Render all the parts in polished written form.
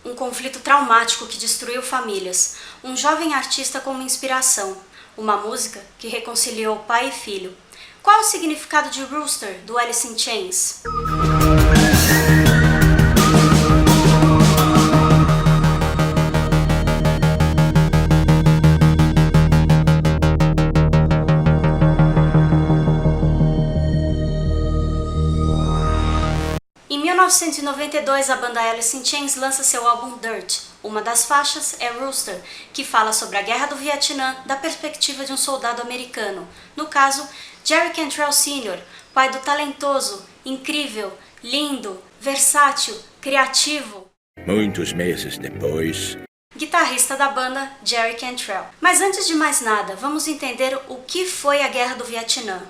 Um conflito traumático que destruiu famílias, um jovem artista como inspiração, uma música que reconciliou pai e filho. Qual o significado de Rooster, do Alice in Chains? Em 1992, a banda Alice in Chains lança seu álbum Dirt. Uma das faixas é Rooster, que fala sobre a Guerra do Vietnã da perspectiva de um soldado americano, no caso, Jerry Cantrell Sr., pai do talentoso, incrível, lindo, versátil, criativo. Muitos meses depois, Guitarrista da banda, Jerry Cantrell. Mas antes de mais nada, vamos entender o que foi a Guerra do Vietnã.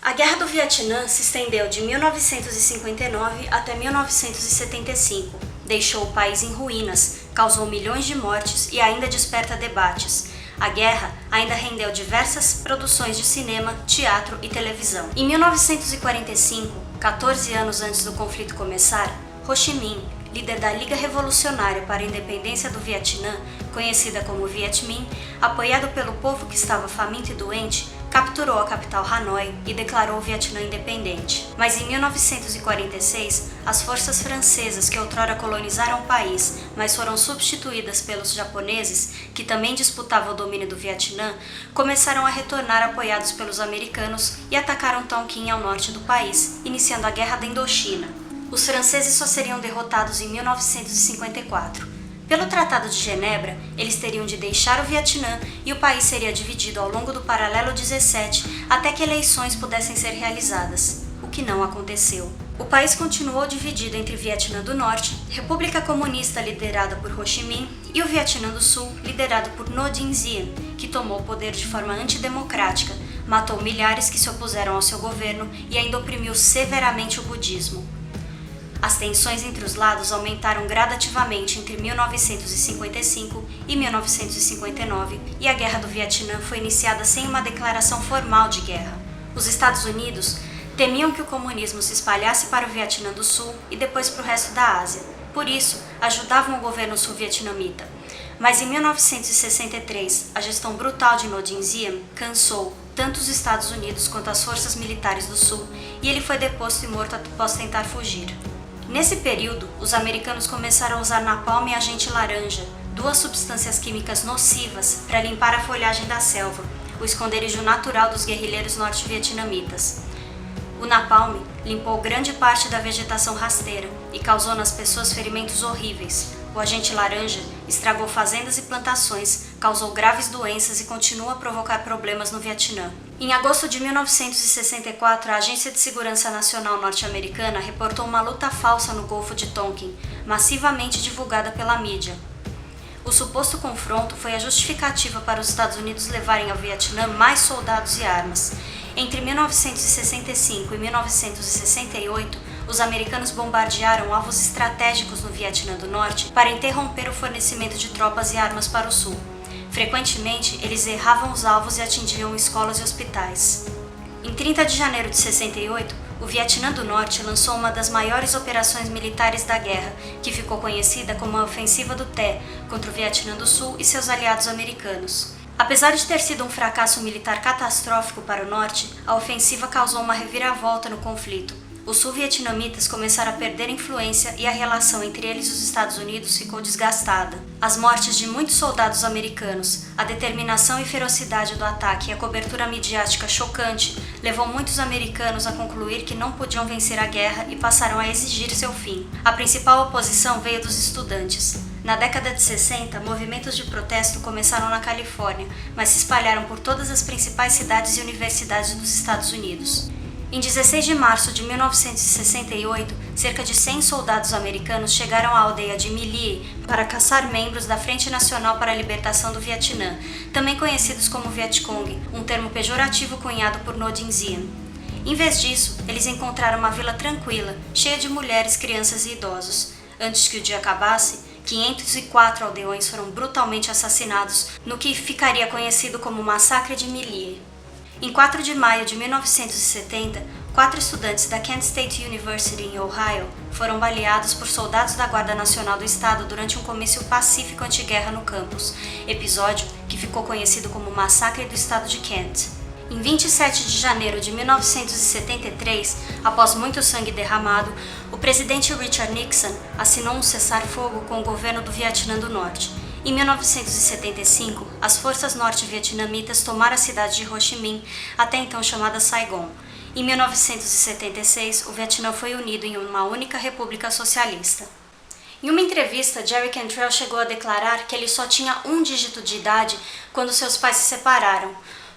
A Guerra do Vietnã se estendeu de 1959 até 1975. Deixou o país em ruínas, causou milhões de mortes e ainda desperta debates. A guerra ainda rendeu diversas produções de cinema, teatro e televisão. Em 1945, 14 anos antes do conflito começar, Ho Chi Minh, líder da Liga Revolucionária para a Independência do Vietnã, conhecida como Viet Minh, apoiado pelo povo que estava faminto e doente, capturou a capital Hanoi e declarou o Vietnã independente. Mas em 1946, as forças francesas que outrora colonizaram o país, mas foram substituídas pelos japoneses, que também disputavam o domínio do Vietnã, começaram a retornar apoiados pelos americanos e atacaram Tonkin ao norte do país, iniciando a Guerra da Indochina. Os franceses só seriam derrotados em 1954. Pelo Tratado de Genebra, eles teriam de deixar o Vietnã e o país seria dividido ao longo do paralelo 17 até que eleições pudessem ser realizadas, o que não aconteceu. O país continuou dividido entre Vietnã do Norte, República Comunista liderada por Ho Chi Minh, e o Vietnã do Sul, liderado por Ngo Dinh Diem, que tomou o poder de forma antidemocrática, matou milhares que se opuseram ao seu governo e ainda oprimiu severamente o budismo. As tensões entre os lados aumentaram gradativamente entre 1955 e 1959 e a Guerra do Vietnã foi iniciada sem uma declaração formal de guerra. Os Estados Unidos temiam que o comunismo se espalhasse para o Vietnã do Sul e depois para o resto da Ásia. Por isso, ajudavam o governo sul-vietnamita. Mas em 1963, a gestão brutal de Ngo Dinh Diem cansou tanto os Estados Unidos quanto as forças militares do Sul e ele foi deposto e morto após tentar fugir. Nesse período, os americanos começaram a usar napalm e agente laranja, duas substâncias químicas nocivas, para limpar a folhagem da selva, o esconderijo natural dos guerrilheiros norte-vietnamitas. O napalm limpou grande parte da vegetação rasteira e causou nas pessoas ferimentos horríveis. O agente laranja estragou fazendas e plantações, causou graves doenças e continua a provocar problemas no Vietnã. Em agosto de 1964, a Agência de Segurança Nacional norte-americana reportou uma luta falsa no Golfo de Tonkin, massivamente divulgada pela mídia. O suposto confronto foi a justificativa para os Estados Unidos levarem ao Vietnã mais soldados e armas. Entre 1965 e 1968, os americanos bombardearam alvos estratégicos no Vietnã do Norte para interromper o fornecimento de tropas e armas para o Sul. Frequentemente, eles erravam os alvos e atingiam escolas e hospitais. Em 30 de janeiro de 68, o Vietnã do Norte lançou uma das maiores operações militares da guerra, que ficou conhecida como a Ofensiva do Tet, contra o Vietnã do Sul e seus aliados americanos. Apesar de ter sido um fracasso militar catastrófico para o Norte, a ofensiva causou uma reviravolta no conflito. Os sul-vietnamitas começaram a perder influência e a relação entre eles e os Estados Unidos ficou desgastada. As mortes de muitos soldados americanos, a determinação e ferocidade do ataque e a cobertura midiática chocante levou muitos americanos a concluir que não podiam vencer a guerra e passaram a exigir seu fim. A principal oposição veio dos estudantes. Na década de 60, movimentos de protesto começaram na Califórnia, mas se espalharam por todas as principais cidades e universidades dos Estados Unidos. Em 16 de março de 1968, cerca de 100 soldados americanos chegaram à aldeia de My Lai para caçar membros da Frente Nacional para a Libertação do Vietnã, também conhecidos como Vietcong, um termo pejorativo cunhado por Ngo Dinh Diem. Em vez disso, eles encontraram uma vila tranquila, cheia de mulheres, crianças e idosos. Antes que o dia acabasse, 504 aldeões foram brutalmente assassinados no que ficaria conhecido como Massacre de My Lai. Em 4 de maio de 1970, 4 estudantes da Kent State University em Ohio foram baleados por soldados da Guarda Nacional do Estado durante um comício pacífico anti-guerra no campus, episódio que ficou conhecido como Massacre do Estado de Kent. Em 27 de janeiro de 1973, após muito sangue derramado, o presidente Richard Nixon assinou um cessar-fogo com o governo do Vietnã do Norte. Em 1975, as forças norte-vietnamitas tomaram a cidade de Ho Chi Minh, até então chamada Saigon. Em 1976, o Vietnã foi unido em uma única república socialista. Em uma entrevista, Jerry Cantrell chegou a declarar que ele só tinha 1 dígito de idade quando seus pais se separaram,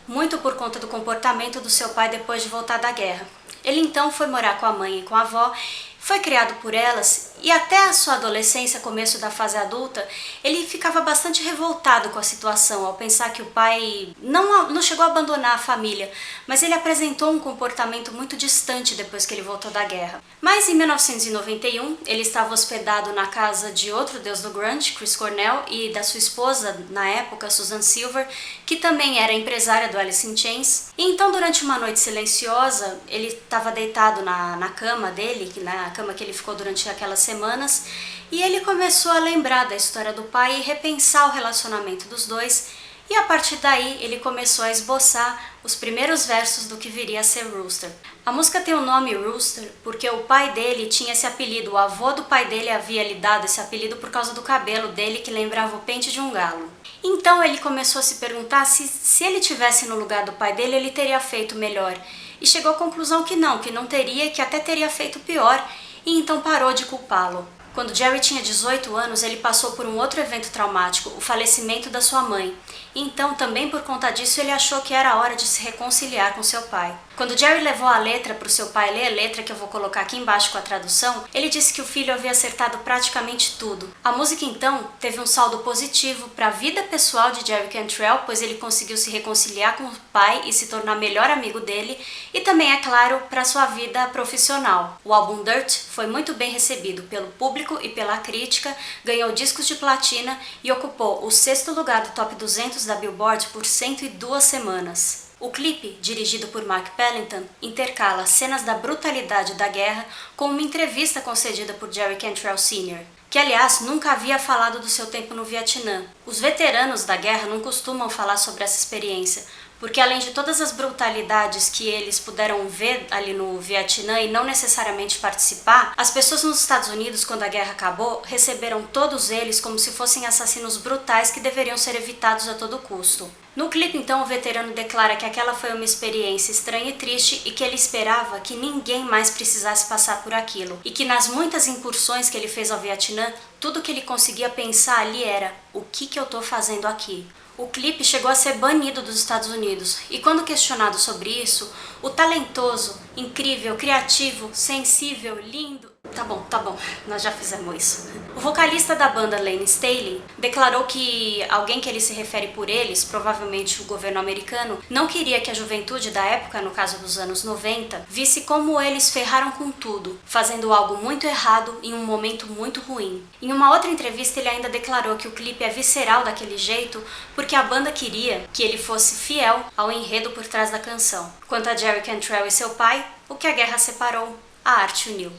muito por conta do comportamento do seu pai depois de voltar da guerra. Ele então foi morar com a mãe e com a avó, foi criado por elas e até a sua adolescência, começo da fase adulta, ele ficava bastante revoltado com a situação ao pensar que o pai não chegou a abandonar a família, mas ele apresentou um comportamento muito distante depois que ele voltou da guerra. Mas em 1991, ele estava hospedado na casa de outro deus do grunge, Chris Cornell, e da sua esposa, na época, Susan Silver, que também era empresária do Alice in Chains. E então, durante uma noite silenciosa, ele estava deitado na cama dele, na cama que ele ficou durante aquelas semanas, e ele começou a lembrar da história do pai e repensar o relacionamento dos dois, e a partir daí ele começou a esboçar os primeiros versos do que viria a ser Rooster. A música tem o nome Rooster porque o pai dele tinha esse apelido, o avô do pai dele havia lhe dado esse apelido por causa do cabelo dele que lembrava o pente de um galo. Então ele começou a se perguntar se ele tivesse no lugar do pai dele ele teria feito melhor, e chegou à conclusão que não teria, que até teria feito pior, e então parou de culpá-lo. Quando Jerry tinha 18 anos, ele passou por um outro evento traumático, o falecimento da sua mãe. Então, também por conta disso, ele achou que era hora de se reconciliar com seu pai. Quando Jerry levou a letra para o seu pai ler a letra, que eu vou colocar aqui embaixo com a tradução, ele disse que o filho havia acertado praticamente tudo. A música, então, teve um saldo positivo para a vida pessoal de Jerry Cantrell, pois ele conseguiu se reconciliar com o pai e se tornar melhor amigo dele, e também, é claro, para sua vida profissional. O álbum Dirt foi muito bem recebido pelo público e pela crítica, ganhou discos de platina e ocupou o 6º lugar do Top 200 da Billboard por 102 semanas. O clipe, dirigido por Mark Pellington, intercala cenas da brutalidade da guerra com uma entrevista concedida por Jerry Cantrell Sr., que aliás nunca havia falado do seu tempo no Vietnã. Os veteranos da guerra não costumam falar sobre essa experiência, porque além de todas as brutalidades que eles puderam ver ali no Vietnã e não necessariamente participar, as pessoas nos Estados Unidos, quando a guerra acabou, receberam todos eles como se fossem assassinos brutais que deveriam ser evitados a todo custo. No clipe, então, o veterano declara que aquela foi uma experiência estranha e triste e que ele esperava que ninguém mais precisasse passar por aquilo, e que nas muitas incursões que ele fez ao Vietnã, tudo que ele conseguia pensar ali era: o que eu tô fazendo aqui? O clipe chegou a ser banido dos Estados Unidos, e quando questionado sobre isso, o talentoso, incrível, criativo, sensível, lindo... Tá bom, nós já fizemos isso. O vocalista da banda, Lane Staley, declarou que alguém que ele se refere por eles, provavelmente o governo americano, não queria que a juventude da época, no caso dos anos 90, visse como eles ferraram com tudo, fazendo algo muito errado em um momento muito ruim. Em uma outra entrevista, ele ainda declarou que o clipe é visceral daquele jeito porque a banda queria que ele fosse fiel ao enredo por trás da canção. Quanto a Jerry Cantrell e seu pai, o que a guerra separou, a arte uniu.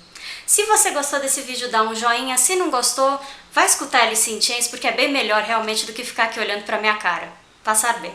Se você gostou desse vídeo, dá um joinha. Se não gostou, vai escutar Alice in Chains, porque é bem melhor realmente do que ficar aqui olhando pra minha cara. Passar bem.